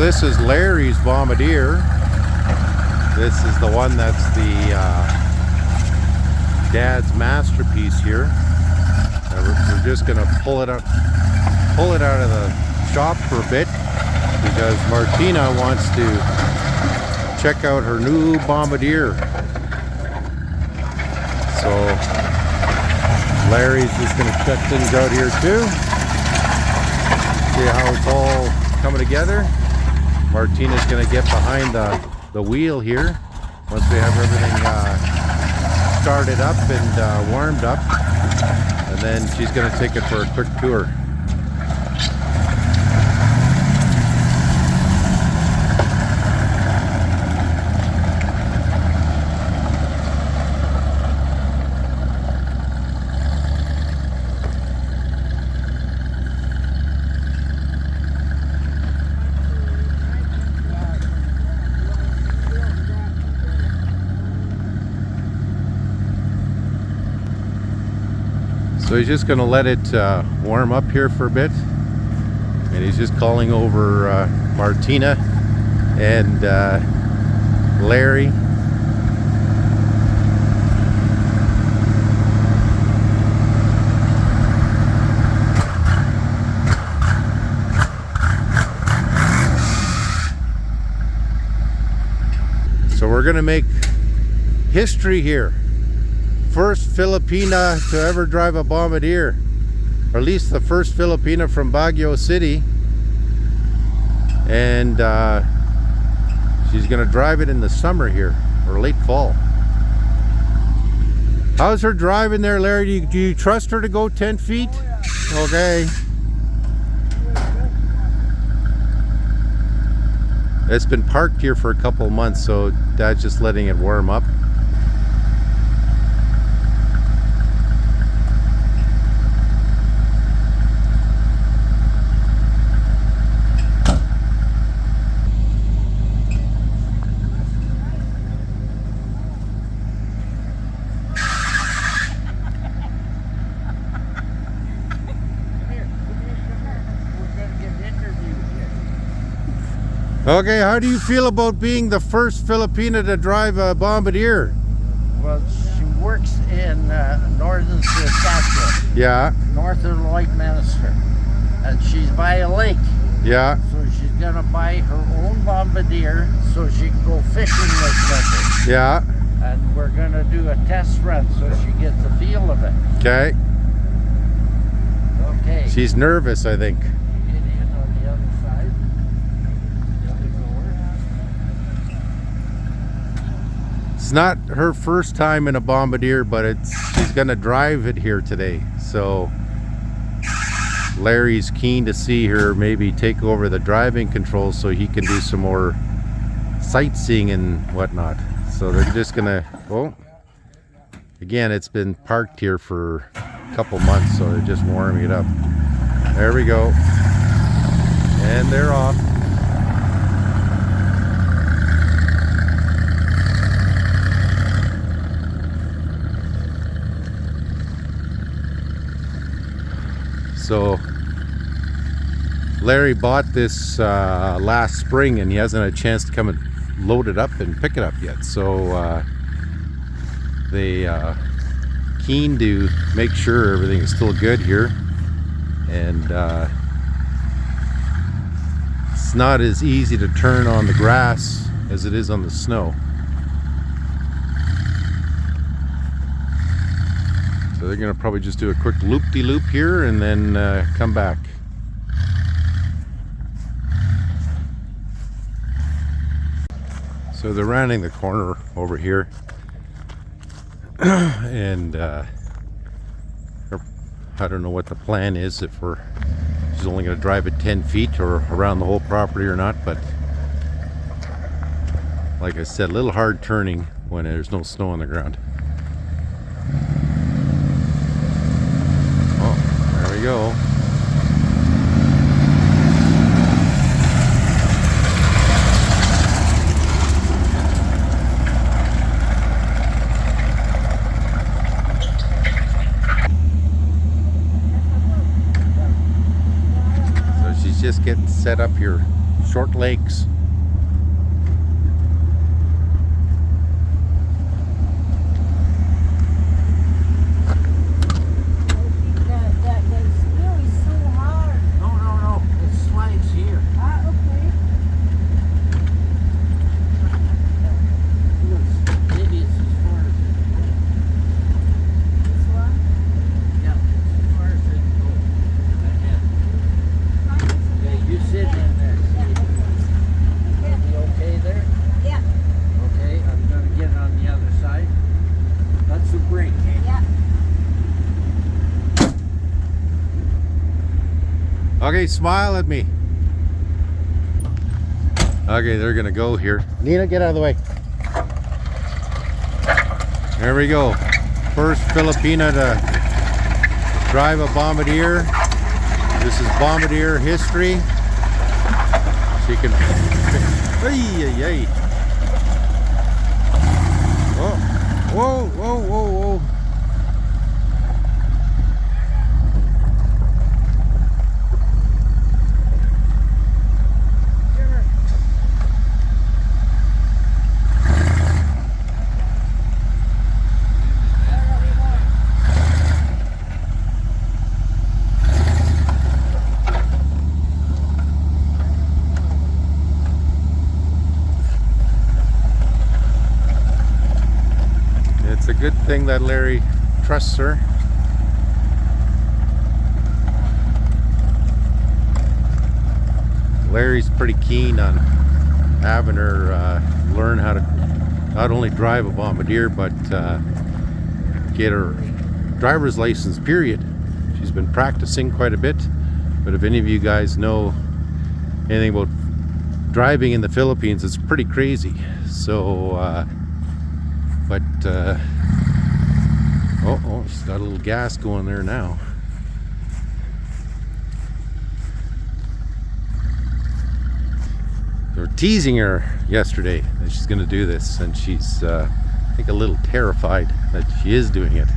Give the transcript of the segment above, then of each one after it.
this is Larry's Bombardier. This is the one that's the Dad's masterpiece here. We're just gonna pull it out of the shop for a bit because Martina wants to check out her new Bombardier. So Larry's just gonna check things out here too. See how it's all coming together. Martina's gonna get behind the wheel here once we have everything started up and warmed up, and then she's gonna take it for a quick tour. So he's just going to let it warm up here for a bit, and he's just calling over Martina and Larry. So we're going to make history here. First Filipina to ever drive a Bombardier, or at least the first Filipina from Baguio City, and she's gonna drive it in the summer here, or late fall. How's her driving there, Larry? Do you trust her to go 10 feet? Oh, yeah. Okay. It's been parked here for a couple of months, so Dad's just letting it warm up. Okay, how do you feel about being the first Filipina to drive a Bombardier? Well, she works in northern Saskatchewan. Yeah. Northern Lloydminster. And she's by a lake. Yeah. So she's going to buy her own Bombardier so she can go fishing this winter. Yeah. And we're going to do a test run so she gets the feel of it. Okay. Okay. She's nervous, I think. It's not her first time in a Bombardier, but she's gonna drive it here today. So Larry's keen to see her maybe take over the driving controls so he can do some more sightseeing and whatnot. So they're just gonna, well, again, it's been parked here for a couple months, so they're just warming it up. There we go. And they're off. So Larry bought this last spring, and he hasn't had a chance to come and load it up and pick it up yet. So they keen to make sure everything is still good here, and it's not as easy to turn on the grass as it is on the snow. So they're gonna probably just do a quick loop-de-loop here and then come back. So they're rounding the corner over here, and I don't know what the plan is, if she's only gonna drive it 10 feet or around the whole property or not, but like I said, a little hard turning when there's no snow on the ground. There we go. So she's just getting set up here. short legs. That steel is so hard. No. It slides here. Ah, okay. Maybe it's as far as it goes. This one. Yeah, it's as far as it goes. Ahead. Fine, it's Okay, okay. you sit in there. Yeah, See, okay. you okay there? Yeah, Okay, I'm gonna get on the other side. That's the brake, eh? yeah. Okay, smile at me. Okay, they're gonna go here. Nina, get out of the way. There we go. First Filipina to drive a Bombardier. This is Bombardier history. She can. Ay. Whoa. It's a good thing that Larry trusts her. Larry's pretty keen on having her learn how to not only drive a Bombardier but get her driver's license, period. She's been practicing quite a bit, but if any of you guys know anything about driving in the Philippines, it's pretty crazy. So oh, she's got a little gas going there now. They were teasing her yesterday that she's going to do this, and she's, I think, a little terrified that she is doing it.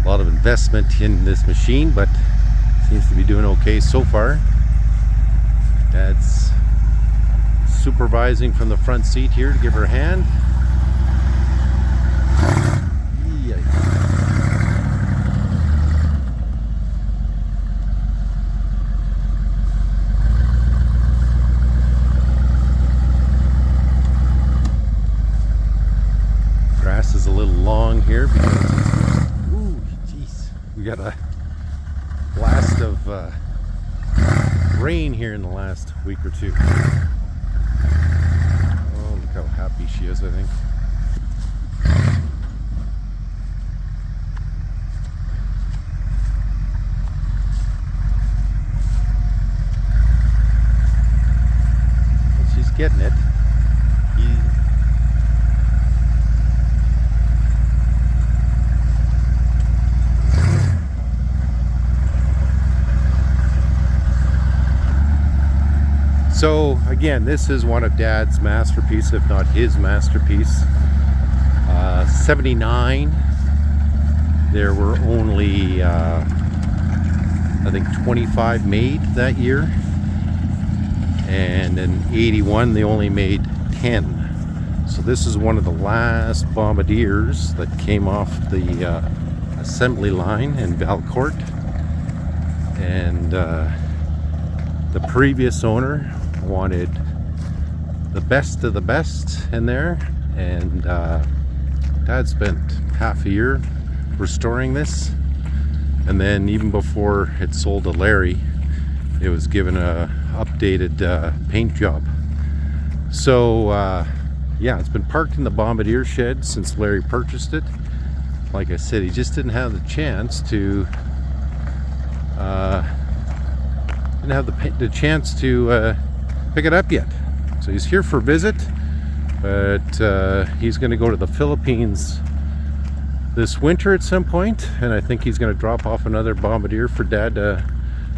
A lot of investment in this machine, but seems to be doing okay so far. Dad's supervising from the front seat here to give her a hand. Grass is a little long here because, ooh, jeez, we got a blast of rain here in the last week or two. Oh, look how happy she is, I think. She's getting it. So again, this is one of Dad's masterpieces, if not his masterpiece. 79, there were only I think 25 made that year, and in 81 they only made 10. So this is one of the last Bombardiers that came off the assembly line in Valcourt, and the previous owner wanted the best of the best in there, and Dad spent half a year restoring this, and then even before it sold to Larry, it was given a updated paint job. So yeah, it's been parked in the Bombardier shed since Larry purchased it. Like I said, he just didn't have the chance to pick it up yet. So he's here for a visit, but he's going to go to the Philippines this winter at some point, and I think he's going to drop off another Bombardier for Dad to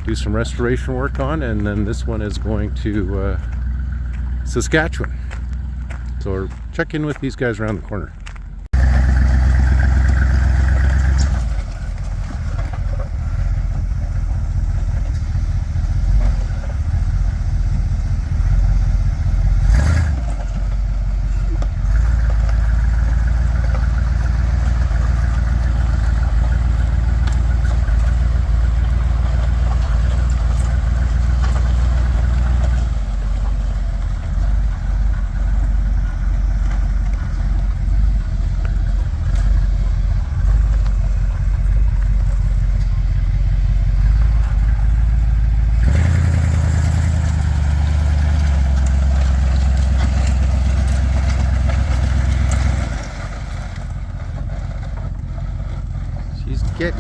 do some restoration work on, and then this one is going to Saskatchewan. So we'll check in with these guys around the corner.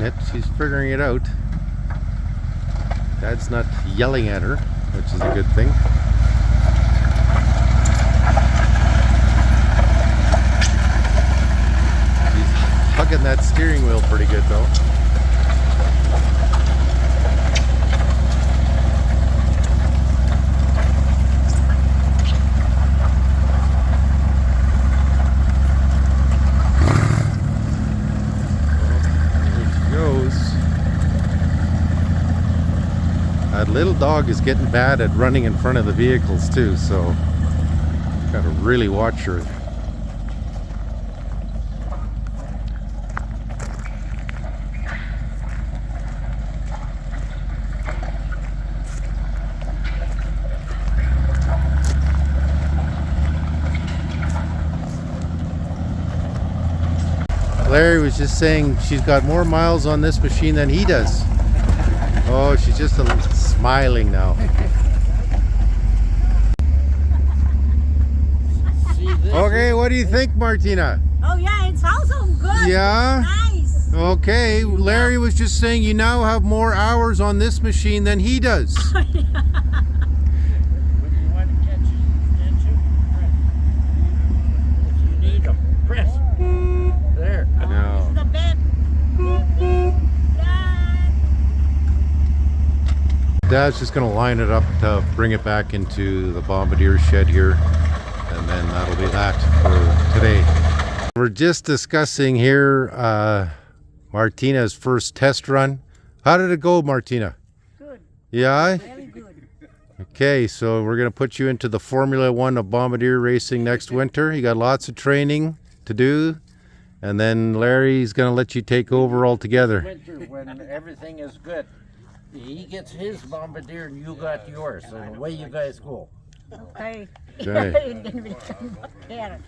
it. She's figuring it out. Dad's not yelling at her, which is a good thing. She's hugging that steering wheel pretty good though. That little dog is getting bad at running in front of the vehicles too, so gotta really watch her. Larry was just saying she's got more miles on this machine than he does. Oh, she's just smiling now. Okay, what do you think, Martina? Oh yeah, it's also good. Yeah? Nice. Okay, Larry was just saying you now have more hours on this machine than he does. When you want to catch his attention, press. If you need him, press. There. No. It's the best. Dad's just gonna line it up to bring it back into the Bombardier shed here, and then that'll be that for today. We're just discussing here Martina's first test run. How did it go, Martina? Good. Yeah? Very good. Okay, so we're gonna put you into the Formula One of Bombardier racing next winter. You got lots of training to do, and then Larry's gonna let you take over altogether. Winter, when everything is good, he gets his Bombardier and you got yours, and away you guys go. Okay. Okay. Then we come back at it.